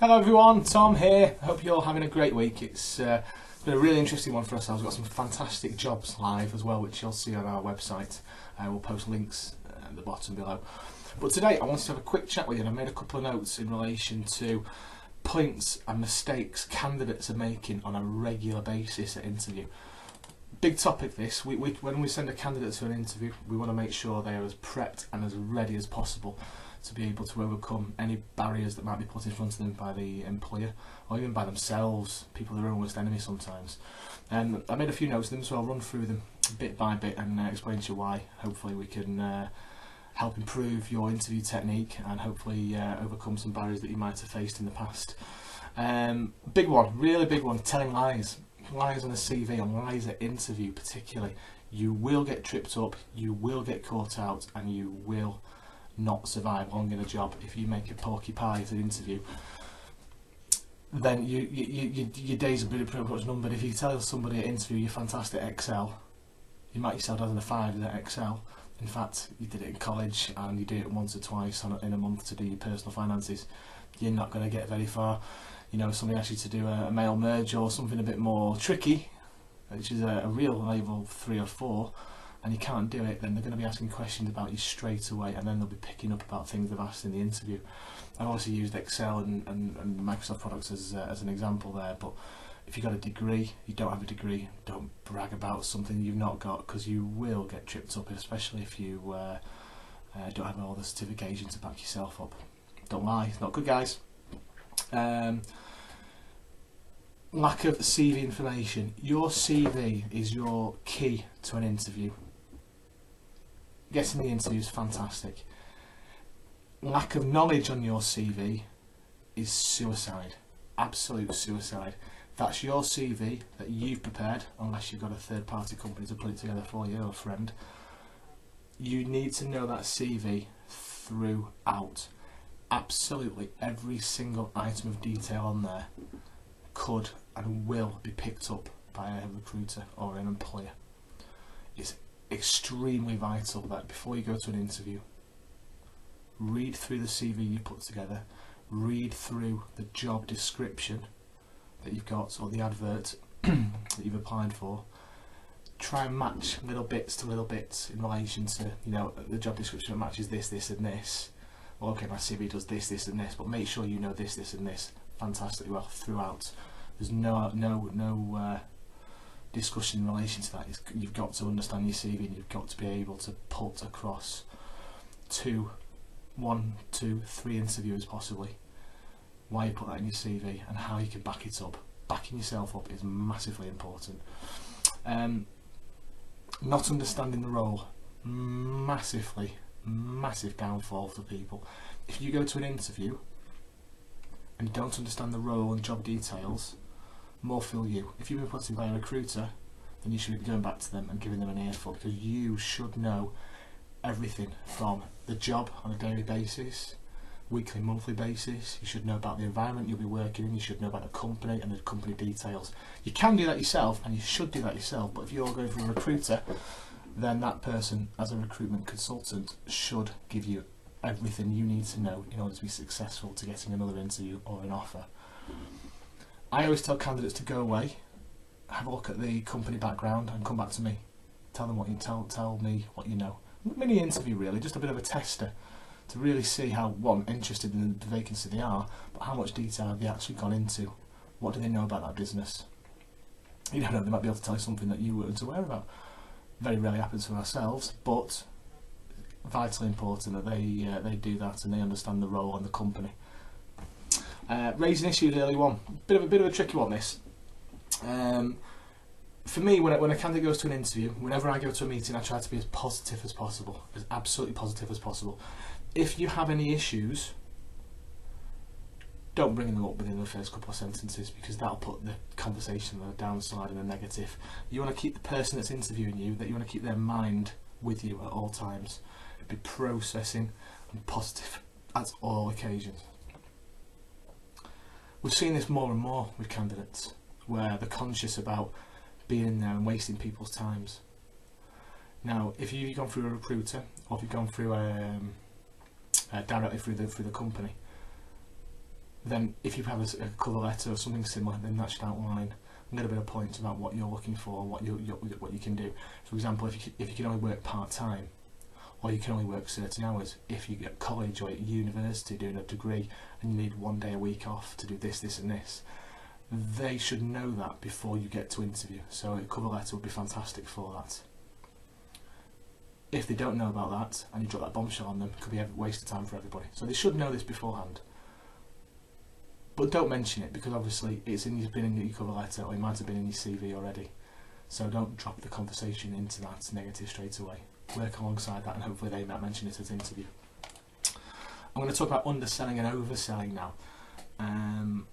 Hello everyone, Tom here. I hope you're all having a great week. It's been a really interesting one for us. I've got some fantastic jobs live as well, which you'll see on our website. We'll post links at the bottom below. But today I wanted to have a quick chat with you, and I made a couple of notes in relation to points and mistakes candidates are making on a regular basis at interview. Big topic this. When we send a candidate to an interview, we want to make sure they are as prepped and as ready as possible to be able to overcome any barriers that might be put in front of them by the employer or even by themselves, people are their own worst enemy sometimes. And I made a few notes of them, so I'll run through them bit by bit and explain to you why. Hopefully we can help improve your interview technique and hopefully overcome some barriers that you might have faced in the past. Big one, really big one, telling lies. Lies on a CV and lies at interview particularly. You will get tripped up, you will get caught out, and you will not survive long in a job. If you make a porky pie at an interview, then your days are pretty much numbered. If you tell somebody at interview you're fantastic at Excel, you mark yourself down as a 5 at Excel. In fact, you did it in college and you do it once or twice in a month to do your personal finances, you're not going to get very far. You know, somebody asks you to do a mail merge or something a bit more tricky, which is a real level 3 or 4, and you can't do it, then they're going to be asking questions about you straight away, and then they'll be picking up about things they've asked in the interview. I've obviously used Excel and Microsoft products as an example there, but if you've got a degree, you don't have a degree, don't brag about something you've not got, because you will get tripped up, especially if you don't have all the certification to back yourself up. Don't lie, it's not good, guys. Lack of CV information. Your CV is your key to an interview. Getting the interview is fantastic. Lack of knowledge on your CV is suicide. Absolute suicide. That's your CV that you've prepared, unless you've got a third party company to put it together for you or a friend. You need to know that CV throughout. Absolutely every single item of detail on there could and will be picked up by a recruiter or an employer. It's extremely vital that before you go to an interview, read through the CV you put together, read through the job description that you've got or the advert that you've applied for. Try and match little bits to little bits in relation to, you know, the job description that matches this, this and this. Well, okay, my CV does this, this and this, but make sure you know this, this and this fantastically well throughout. There's no discussion in relation to that. You've got to understand your CV and you've got to be able to put across 1, 2, 3 interviewers possibly why you put that in your CV and how you can back it up. Backing yourself up is massively important. Not understanding the role, massive downfall for people. If you go to an interview and you don't understand the role and job details, more fool you. If you've been put in by a recruiter, then you should be going back to them and giving them an earful, because you should know everything from the job on a daily basis, weekly, monthly basis. You should know about the environment you'll be working in, you should know about the company and the company details. You can do that yourself and you should do that yourself, but if you're going for a recruiter, then that person as a recruitment consultant should give you everything you need to know in order to be successful to getting another interview or an offer. I always tell candidates to go away, have a look at the company background and come back to me. Tell them what you tell me what you know. Mini interview really, just a bit of a tester to really see how, one, interested in the vacancy they are, but how much detail have they actually gone into. What do they know about that business? You don't know, they might be able to tell you something that you weren't aware about. Very rarely happens to ourselves, but vitally important that they do that and they understand the role and the company. Raising issues early on, bit of a tricky one this. For me, when a candidate goes to an interview, whenever I go to a meeting, I try to be as positive as possible, as absolutely positive as possible. If you have any issues, don't bring them up within the first couple of sentences, because that'll put the conversation on the downside and the negative. You want to keep the person that's interviewing you, that you want to keep their mind with you at all times. Be processing and positive at all occasions. We've seen this more and more with candidates, where they're conscious about being in there and wasting people's times. Now, if you've gone through a recruiter, or if you've gone through directly through the company, then if you have a cover letter or something similar, then that should outline a little bit of points about what you're looking for, what you can do. For example, if you can only work part-time, or you can only work certain hours, if you're at college or at university doing a degree and you need 1 day a week off to do this, this and this, they should know that before you get to interview. So a cover letter would be fantastic for that. If they don't know about that and you drop that bombshell on them, it could be a waste of time for everybody. So they should know this beforehand. But don't mention it, because obviously it's been in your cover letter, or it might have been in your CV already. So don't drop the conversation into that negative straight away. Work alongside that and hopefully they might mention it at interview. I'm going to talk about underselling and overselling now.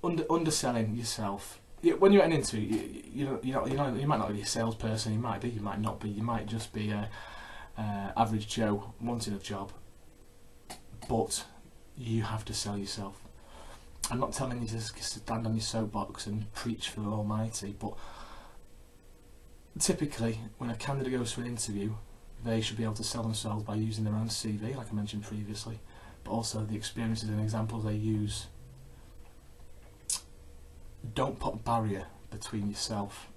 Underselling yourself. When you're at an interview, you might not be a salesperson, you might not be, you might just be a average Joe wanting a job, but you have to sell yourself. I'm not telling you to stand on your soapbox and preach for the Almighty, but typically when a candidate goes for an interview, they should be able to sell themselves by using their own CV, like I mentioned previously, but also the experiences and examples they use. Don't put a barrier between yourself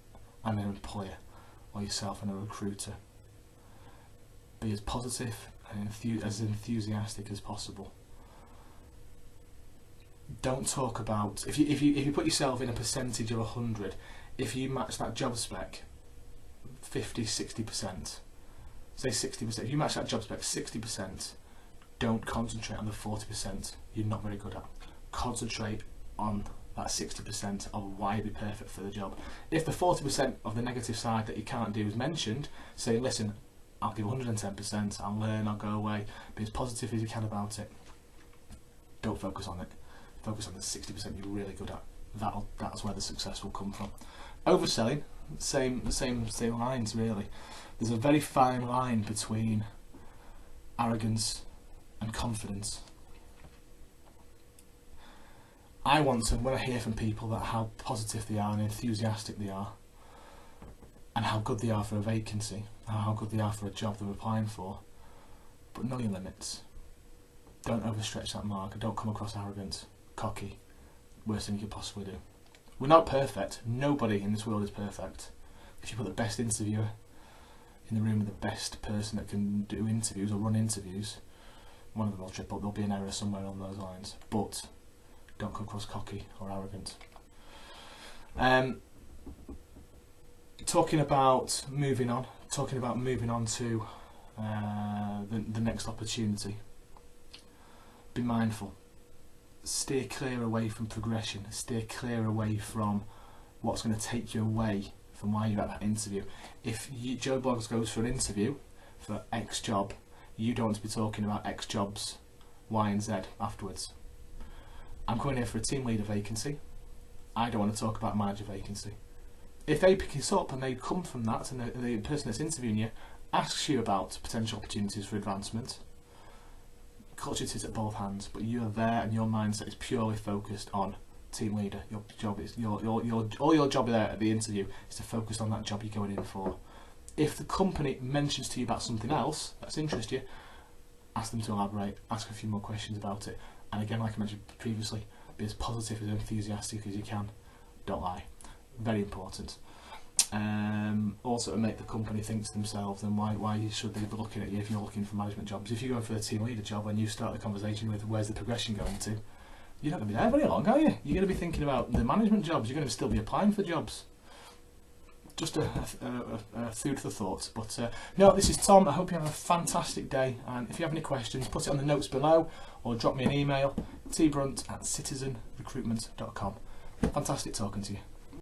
and an employer, or yourself and a recruiter. Be as positive and as enthusiastic as possible. Don't talk about, if you put yourself in a percentage of 100, if you match that job spec 50-60%, say 60%, if you match that job spec 60%, don't concentrate on the 40% you're not very good at. Concentrate on that 60% of why you'd be perfect for the job. If the 40% of the negative side that you can't do is mentioned, say, listen, I'll give 110%, I'll learn, I'll go away, be as positive as you can about it. Don't focus on it. Focus on the 60% you're really good at. That's where the success will come from. Overselling, same lines really. There's a very fine line between arrogance and confidence. I want to, when I hear from people that how positive they are and enthusiastic they are, and how good they are for a vacancy, how good they are for a job they're applying for, but know your limits. Don't overstretch that mark, and don't come across arrogant, cocky, worst thing you could possibly do. We're not perfect. Nobody in this world is perfect. If you put the best interviewer in the room with the best person that can do interviews or run interviews, one of them will trip up. There'll be an error somewhere on those lines. But don't come across cocky or arrogant. Talking about moving on to the next opportunity. Be mindful. Steer clear away from progression. Steer clear away from what's going to take you away from why you're at that interview. If Joe Bloggs goes for an interview for X job, you don't want to be talking about X jobs, Y and Z afterwards. I'm going here for a team leader vacancy. I don't want to talk about a manager vacancy. If they pick this up and they come from that, and the person that's interviewing you asks you about potential opportunities for advancement, culture it at both hands, but you're there and your mindset is purely focused on team leader. Your job is all your job there at the interview is to focus on that job you're going in for. If the company mentions to you about something else that's interests you, ask them to elaborate, ask a few more questions about it, and again, like I mentioned previously, be as positive and enthusiastic as you can. Don't lie. Very important. Also to make the company think to themselves, and why should they be looking at you if you're looking for management jobs? If you're going for the team leader job and you start the conversation with where's the progression going to, you're not going to be there very long, are you? You're going to be thinking about the management jobs. You're going to still be applying for jobs. Just a food for thought. But no, this is Tom. I hope you have a fantastic day, and if you have any questions, put it on the notes below or drop me an email, tbrunt@citizenrecruitment.com. Fantastic talking to you.